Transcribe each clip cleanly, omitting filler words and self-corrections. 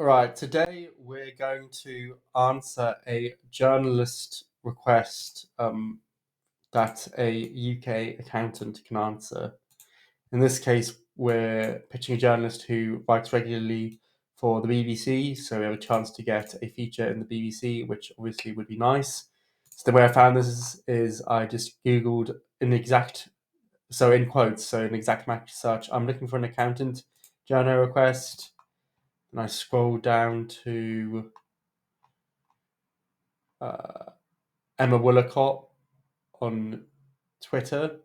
All right, today we're going to answer a journalist request that a UK accountant can answer. In this case, we're pitching a journalist who writes regularly for the BBC, so we have a chance to get a feature in the BBC, which obviously would be nice. So the way I found this is I just Googled an exact, so in quotes, so an exact match search. I'm looking for an accountant journal request, and I scroll down to Emma Woollacott on Twitter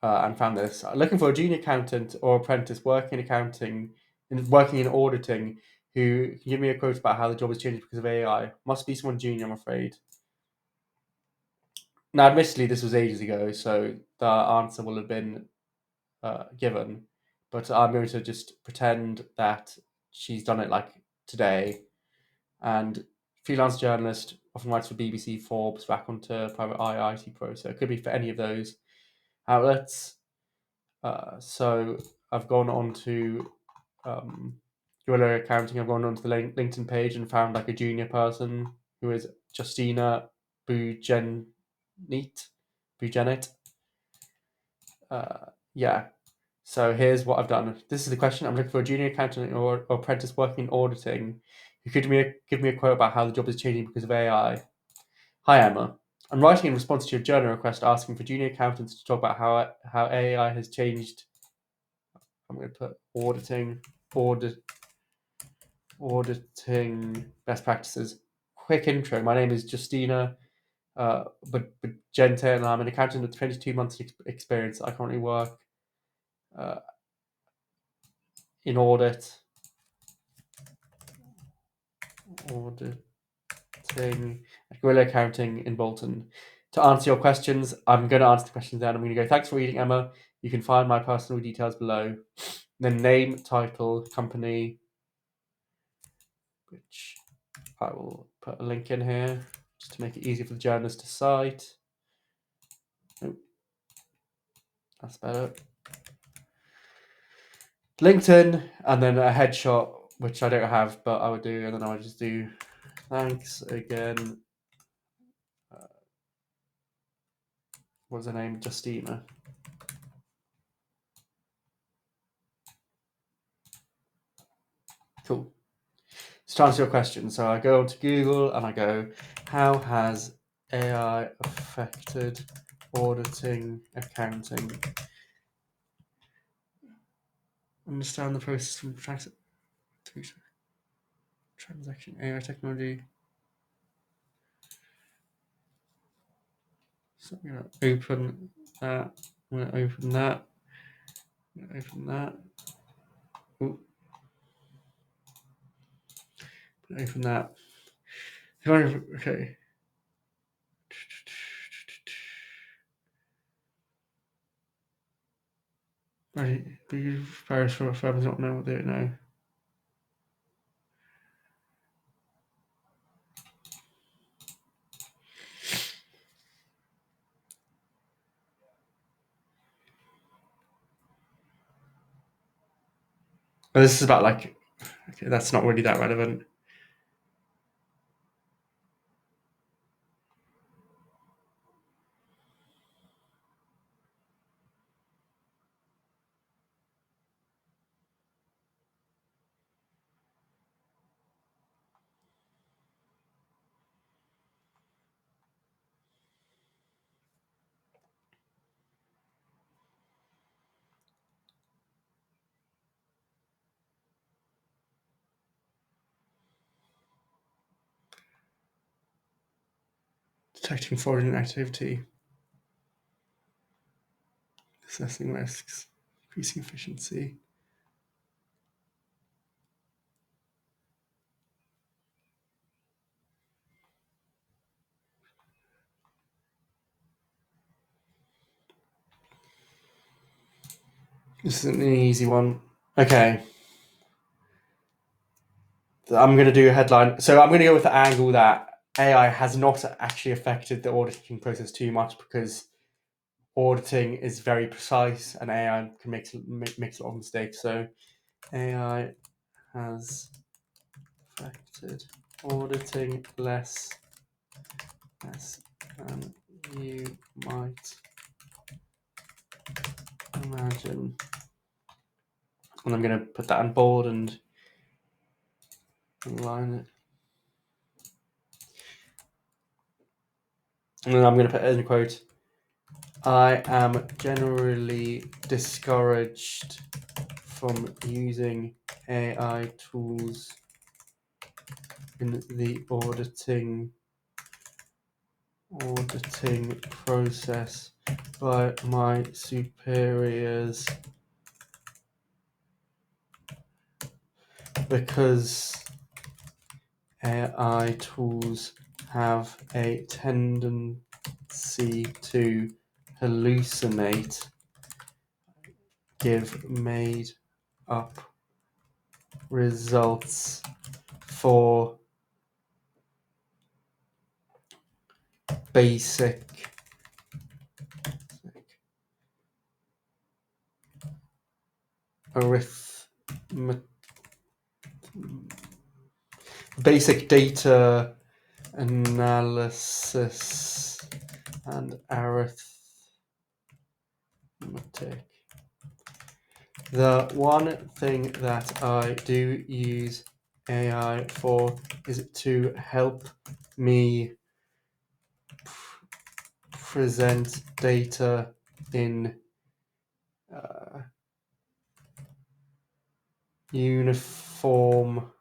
and found this. Looking for a junior accountant or apprentice working in accounting and working in auditing who can give me a quote about how the job has changed because of AI. Must be someone junior, I'm afraid. Now, admittedly, this was ages ago, so the answer will have been given, but I'm going to just pretend that she's done it like today. And freelance journalist often writes for BBC, Forbes, back onto private eye, IT Pro, so it could be for any of those outlets. So I've gone on to Guerrilla Accounting. I've gone onto the LinkedIn page and found like a junior person who is Justina Bugenet. Bugenet. Yeah. So here's what I've done. This is the question. I'm looking for a junior accountant or apprentice working in auditing who could give me a quote about how the job is changing because of AI. Hi, Emma. I'm writing in response to your journal request asking for junior accountants to talk about how AI has changed. I'm going to put auditing best practices. Quick intro. My name is Justina Gente, and I'm an accountant with 22 months experience. I currently work in auditing at Guerrilla Accounting in Bolton. To answer your questions, I'm going to answer the questions then. I'm going to go, thanks for reading, Emma. You can find my personal details below. Then name, title, company, which I will put a link in here just to make it easy for the journalist to cite. Oh, that's better. LinkedIn, and then a headshot, which I don't have, but I would do, and then I would just do thanks again. What's her name? Justina. Cool. So to answer your question, so I go onto Google and I go, how has AI affected auditing, accounting? Understand the process from transaction, AI technology. So I'm going to open that. I'm going to open that. I'm going to open that. Ooh. Open that. Okay. Right. Paris for firms not know what they don't know. But this is about like, okay, that's not really that relevant. Detecting fraudulent activity. Assessing risks. Increasing efficiency. This isn't an easy one. Okay. I'm going to do a headline. So I'm going to go with the angle that AI has not actually affected the auditing process too much because auditing is very precise and AI can make a lot of mistakes. So AI has affected auditing less than you might imagine. And I'm going to put that in bold and line it. And then I'm going to put in a quote, I am generally discouraged from using AI tools in the auditing process by my superiors because AI tools have a tendency to hallucinate, give made up results for basic data analysis and arithmetic. The one thing that I do use AI for is to help me present data in uniform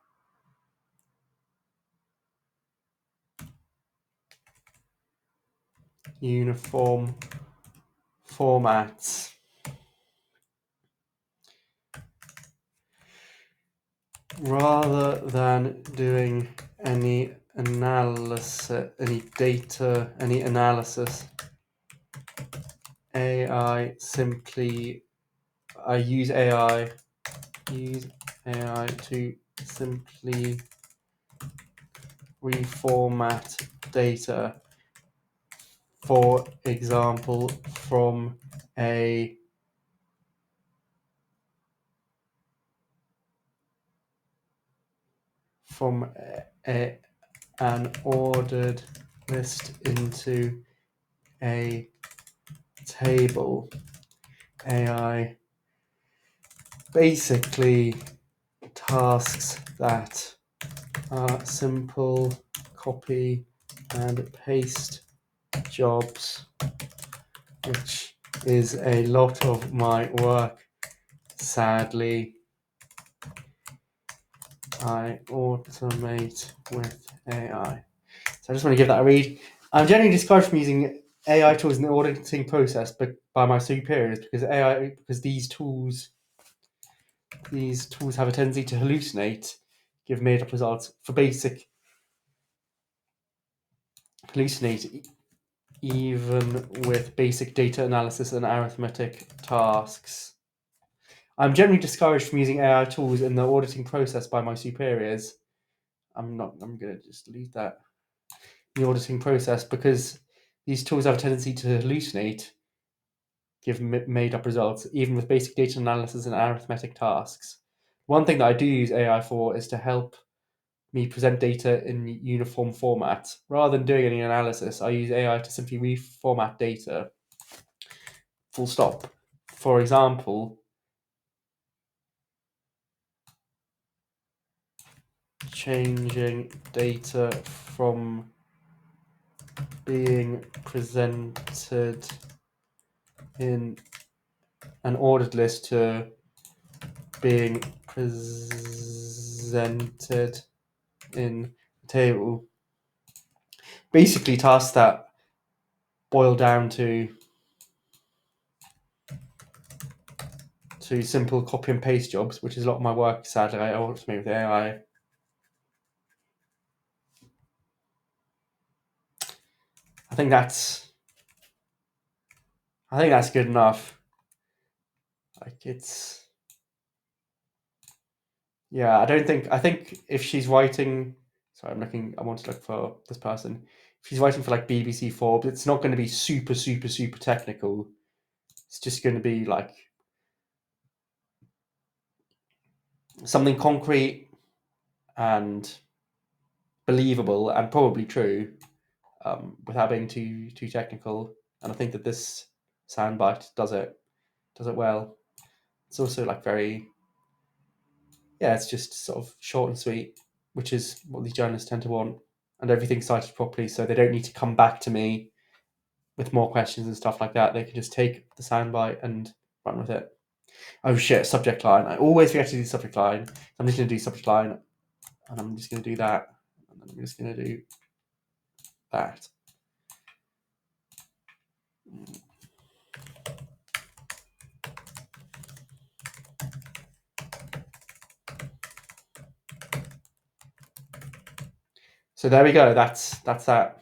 formats rather than doing any analysis. I use AI to simply reformat data, for example, from an ordered list into a table. AI basically tasks that are simple copy and paste jobs, which is a lot of my work. Sadly, I automate with AI. So I just want to give that a read. I'm generally discouraged from using AI tools in the auditing process, but by my superiors, because these tools have a tendency to hallucinate, give made up results for basic hallucinate even with basic data analysis and arithmetic tasks. I'm generally discouraged from using AI tools in the auditing process by my superiors. I'm going to just delete that. The auditing process, because these tools have a tendency to hallucinate, give made up results, even with basic data analysis and arithmetic tasks. One thing that I do use AI for is to help me present data in uniform format. Rather than doing any analysis, I use AI to simply reformat data. Full stop. For example, changing data from being presented in an ordered list to being presented in a table. Basically, tasks that boil down to simple copy and paste jobs, which is a lot of my work. Sadly, I automate with AI. I think that's good enough. Like, it's, yeah, I think if she's writing, sorry, I want to look for this person. If she's writing for like BBC Forbes, it's not going to be super, super, super technical. It's just going to be like something concrete, and believable and probably true, without being too technical. And I think that this soundbite does it well. It's also like very, yeah, it's just sort of short and sweet, which is what these journalists tend to want, and everything's cited properly, so they don't need to come back to me with more questions and stuff like that. They can just take the soundbite and run with it. Oh shit, subject line. I always forget to do subject line. I'm just going to do subject line, and I'm just going to do that, and then I'm just going to do that. So there we go. That's that.